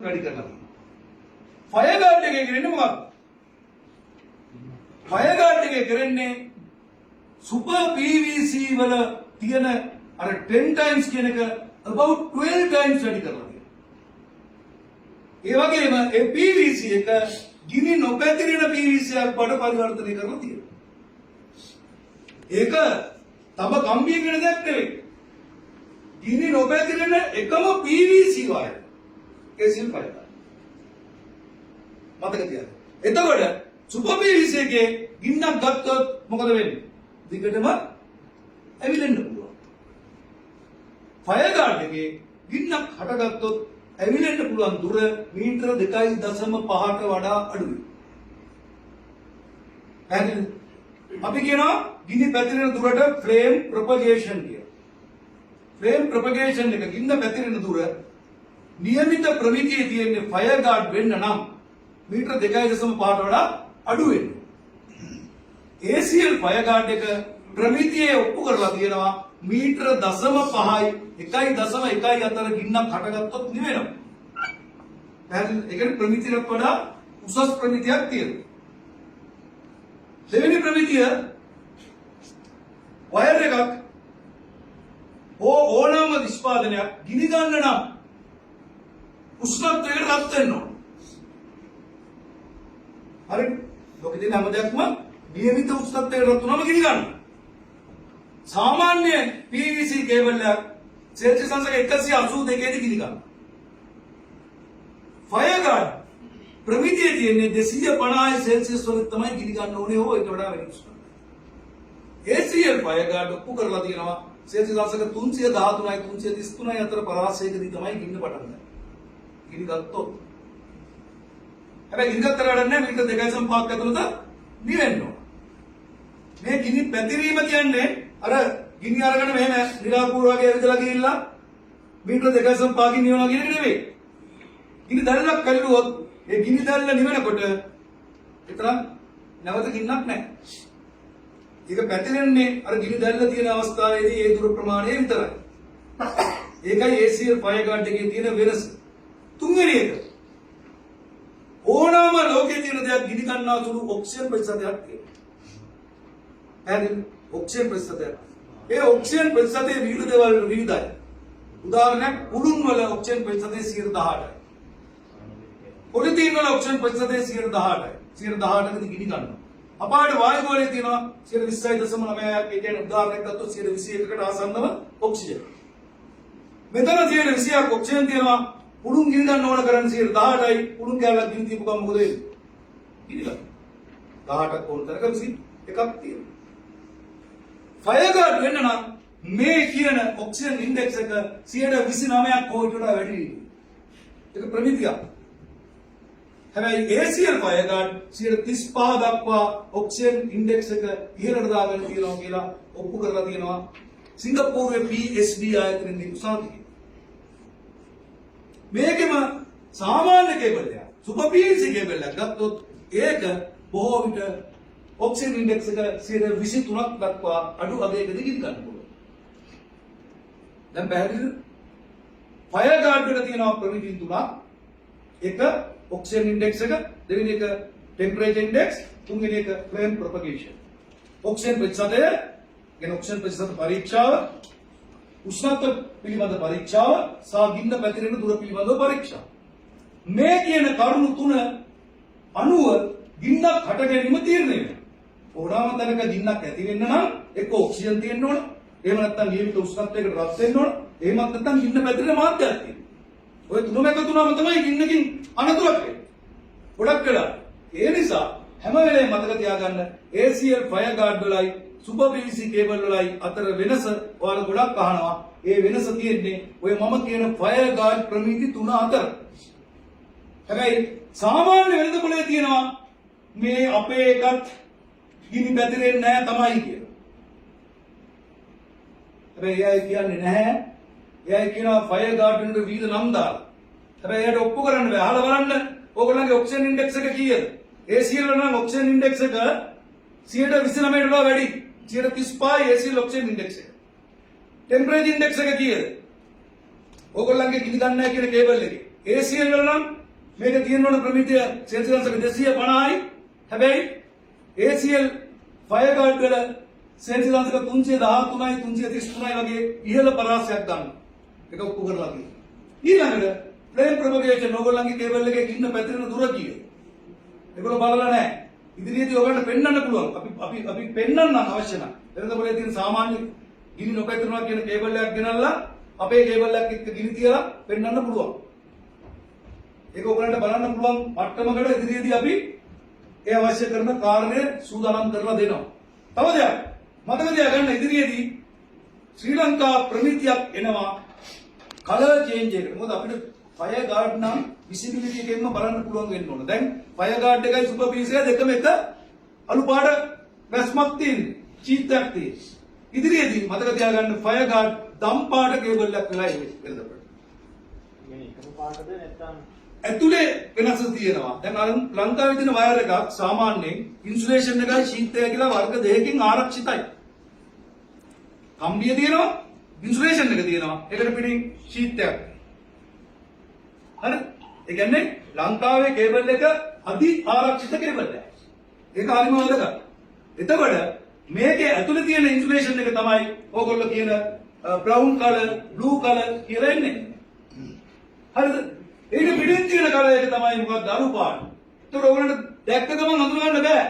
වැඩි කරනවා. Fire guard එකේ කරන්නේ මොකක්ද? ෆයර් ගාඩ් එකේ කරන්නේ සුපර් PVC වල තියෙන අර 10 times කියන එක about 12 times වැඩි කරලා තියෙනවා. ඒ වගේම ඒ PVC එක ගිනි නොපැතිරෙන PVC එකක් බඩ පරිවර්තනය කරලා තියෙනවා. ඒක තම කම්බියෙන් වෙන දෙයක් නෙවෙයි. ගිනි නොපැතිරෙන එකම PVC wire. ACL fire guard. මතක තියාගන්න. එතකොට සුපර් PVC එකේ ගින්නක් ගත්තොත් මොකද වෙන්නේ? දිගටම ඇවිලෙන්න පුළුවන්. ෆයර් ගාඩ් එකේ ගින්නක් හටගත්තොත් ඇවිලෙන්න පුළුවන් දුර මීටර 2.5ට වඩා අඩුයි. පැහැදිලිද? අපි කියනවා ගිනි පැතිරෙන දුරට ෆ්ලේම් ප්‍රොපගේෂන් කියලා. ෆ්ලේම් ප්‍රොපගේෂන් එක ගින්න පැතිරෙන දුර નિયમિત ප්‍රමිතියේ තියෙන ෆයර් ගාඩ් වෙන්න නම් මීටර 2.5ට වඩා අඩු වෙන්න. ACL ෆයර් ගාඩ් එක ප්‍රමිතියේ ඔප්පු කරලා තියෙනවා මීටර 0.5යි 1.1 අතර ගින්නක් හටගත්තොත් නිවෙනවා. පැහැදිලිද? ඒ කියන්නේ ප්‍රමිතියට වඩා උසස් ප්‍රමිතියක් තියෙනවා. දෙවෙනි ප්‍රමිතිය වයර් එකක් ඕනම නිෂ්පාදනයක් ගිනි ගන්න නම් උෂ්ණත්වයකට රත් වෙන්න ඕන. හරි? ලෝකෙ තියෙන හැම දෙයක්ම නියමිත උෂ්ණත්වයකට රත් වුණාම ගිනි ගන්නවා. සාමාන්‍ය PVC කේබල් එකක් සෙල්සියස් අංශක 182 දී ගිනි ගන්නවා. ෆයර් ගාඩ් ප්‍රමිතිය තියෙන්නේ 250 සෙල්සියස් වල තමයි ගිනි ගන්න ඕනේ හෝ ඊට වඩා වැඩි උෂ්ණත්වයක්. ACL ෆයර් ගාඩ් ඔප්පු කරලා තියෙනවා සෙල්සියස් අංශක 313යි 333යි අතර පරාසයකදී තමයි ගින්න පටන් ගන්නේ. ගිනි ගත්තොත් හැබැයි ගිනි ගත්තට වැඩක් නැහැ මීටර 2.5ක් ඇතුළත නිවෙන්න ඕන. මේ ගිනි පැතිරීම කියන්නේ අර ගිනි අරගෙන මෙහෙම නිරාපූර්ව වගේ ඇවිදලා ගිහිල්ලා මීටර 2.5කින් නිවනවා කියන එක නෙවෙයි. ගිනි දැල්ලක් කල්ලුවොත් ඒ ගිනි දැල්ල නිවෙනකොට විතරක් නැවත ගින්නක් නැහැ. ඒක පැතිරෙන්නේ අර ගිනි දැල්ල තියෙන අවස්ථාවේදී ඒ දුර ප්‍රමාණය විතරයි. ඒකයි ACL ෆයර් ගාඩ් එකේ තියෙන වෙනස. තුන්වෙනි එක ඕනම ලෝකයේ තියෙන දෙයක් ගිනි ගන්නා සුළු ඔක්සිජන් ප්‍රතිශතයක් තියෙනවා. පැහැදිලිද? ඔක්සිජන් ප්‍රතිශතයක්. ඒ ඔක්සිජන් ප්‍රතිශතයේ විවිධ දේවල් විවිධයි. උදාහරණයක් උණුන් වල ඔක්සිජන් ප්‍රතිශතය 18%යි. පොලිතීන් වල ඔක්සිජන් ප්‍රතිශතය 18%යි. 18%කදී ගිනි ගන්නවා. අපාට වායු ගෝලයේ තියෙනවා 20.9ක්. ඒ කියන්නේ උදාහරණයක් ගත්තොත් 21කට ආසන්නව ඔක්සිජන්. මෙතන 20ක් ඔක්සිජන් තියෙනවා. උණුන් ගිනි ගන්න ඕන කරන්නේ 18යි. උණුන් කැලලක් ගිනි තියපු ගමන් මොකද වෙන්නේ? ගිනි ගන්න. 18ක් ඕන තරක 21ක් තියෙනවා. ෆයර් ගාඩ් වෙන්න නම් මේ කියන ඔක්සිජන් ඉන්ඩෙක්ස් එක 29ක් හෝ ඊට වඩා වැඩි වෙන්න. ඒක ප්‍රමිතියක්. හැබැයි ACL ෆයර් ගාඩ් 35 දක්වා ඔක්සිජන් ඉන්ඩෙක්ස් එක ඉහළට දාගෙන තියෙනවා කියලා ඔප්පු කරලා තියෙනවා සිංගප්පූරුවේ PSD ආයතනයේ උසාවියේ. මේකෙම සාමාන්‍ය කේබල් එකක් සුපර් PVC කේබල් එකක් ගත්තොත් ඒක බොහෝ විට ඔක්සිජන් ඉන්ඩෙක්ස් එක 23ක් දක්වා අඩු අගයකදී ගිනි ගන්න පුළුවන්. දැන් පැහැදිලිද? ෆයර් ගාඩ් වල තියෙනවා ප්‍රමිති තුනක්. එක ඔක්සිජන් ඉන්ඩෙක්ස් එක, දෙවෙනි එක ටෙම්පරේචර් ඉන්ඩෙක්ස්, තුන්වෙනි එක ෆ්ලේම් ප්‍රොපගේෂන්. ඔක්සිජන් ප්‍රතිශතය කියන ඔක්සිජන් ප්‍රතිශත පරීක්ෂාව, උෂ්ණත්ව පිළිබඳ පරීක්ෂාව සහ ගින්න පැතිරෙන දුර පිළිබඳ පරීක්ෂාව. මේ කියන කරුණු තුන අනුව ගින්නක් හට ගැනීම තීරණය වෙනවා. ඕනෑම තැනක ගින්නක් ඇති වෙන්න නම් එක්ක ඔක්සිජන් තියෙන්න ඕන, එහෙම නැත්නම් නියමිත උෂ්ණත්වයකට රත් වෙන්න ඕන, එහෙමත් නැත්නම් ගින්න පැතිරෙන මාධ්‍යයක් තියෙන්න. ඔය තුනම එකතු වුණාම තමයි ගින්නකින් අනතුරක් වෙන්නේ. ගොඩක් වෙලා. ඒ නිසා හැම වෙලේම මතක තියාගන්න ACL ෆයර් ගාඩ් වලයි සුපර් PVC කේබල් වලයි අතර වෙනස ඔයාලා ගොඩක් අහනවා. ඒ වෙනස තියෙන්නේ ඔය මම කියන ෆයර් ගාඩ් ප්‍රමිති තුන අතර. හැබැයි සාමාන්‍ය වෙනද කොලේ තියෙනවා මේ අපේ එකත් ගිනි පැතිරෙන්නේ නැහැ තමයි කියලා. හැබැයි එයා කියන්නේ නැහැ. එයා කියනවා ෆයර් ගාඩ් වලට විවිධ නම් දාලා. හැබැයි එයාට ඔප්පු කරන්න බෑ. අහලා බලන්න ඕගොල්ලන්ගේ ඔක්සිජන් ඉන්ඩෙක්ස් එක කීයද? ACL වල නම් ඔක්සිජන් ඉන්ඩෙක්ස් එක 29ට වඩා වැඩි. 35යි ACL ඔක්සිජන් ඉන්ඩෙක්ස් එක. ටෙම්පරේචර් ඉන්ඩෙක්ස් එක කීයද? ඕගොල්ලන්ගේ ගිනි ගන්න නැහැ කියන කේබල් එකේ ACL වල නම් මේක තියෙන්න ඕන ප්‍රමිතිය සෙල්සියස් 250යි. හැබැයි ACL ෆයර් ගාඩ් වල සෙල්සියස් 313යි 333යි වගේ ඉහළ පරාසයක් ගන්න. ඒක ඔප්පු කරලා තියෙනවා. ඊළඟට ෆ්ලේම් ප්‍රොපගේෂන් ඕගොල්ලන්ගේ කේබල් එකේ ඉන්න පැතිරෙන දුර කීයද? ඒගොල්ලෝ බලලා නැහැ. ඉදිරියේදී ඔයගොල්ලන්ට පෙන්වන්න පුළුවන්. අපි පෙන්වන්න අවශ්‍ය නැහැ. එතන පොලේ තියෙන සාමාන්‍ය ගිනි නොපැතිරෙනවා කියන කේබල් එකක් ගෙනල්ලා අපේ කේබල් එකක් එක්ක ගිනි තියලා පෙන්වන්න පුළුවන්. ඒක ඔයගොල්ලන්ට බලන්න පුළුවන් මට්ටමකට ඉදිරියේදී අපි ඒ අවශ්‍ය කරන කාර්යය සූදානම් කරලා දෙනවා. තව දෙයක් මතක තියාගන්න ඉදිරියේදී ශ්‍රී ලංකා ප්‍රමිතියක් එනවා කලර් චේන්ජ් එක. මොකද අපිට ෆයර් ගාඩ් නම් විසිබිලිටි එකෙන්ම බලන්න පුළුවන් වෙන්න ඕන. දැන් ෆයර් ගාඩ් එකයි සුපර් පීස් එක දෙකම එක අලු පාට වැස්මක් තියෙන්නේ. චීත් එකක් තියෙන්නේ. ඉදිරියේදී මතක තියාගන්න ෆයර් ගාඩ් දම් පාට කේබල් එකක් වෙලා ඉන්නේ. මේ එකම පාටද නැත්නම් ඇතුලේ වෙනස තියෙනවා. දැන් අර ලංකාවේ තියෙන වයර් එකක් සාමාන්‍යයෙන් ඉන්සුලේෂන් එකයි ෂීට් එක කියලා වර්ග දෙකකින් ආරක්ෂිතයි. කම්බිය තියෙනවා, ඉන්සුලේෂන් එක තියෙනවා. ඒකට පිටින් ෂීට් එකක්. හරි? ඒ කියන්නේ ලංකාවේ කේබල් එක අධි ආරක්ෂිත කේබල් එකක්. ඒක හරිම වැදගත්. එතකොට මේකේ ඇතුලේ තියෙන ඉන්සුලේෂන් එක තමයි ඕගොල්ලෝ කියන බ්‍රවුන් කලර්, බ්ලූ කලර් කියලා එන්නේ. හරිද? ඒක පිටින් තියෙන කලර් එක තමයි මොකක්ද අරු පාට. ඒතකොට ඔයගොල්ලන්ට දැක්ක ගමන් හඳුනගන්න බෑ.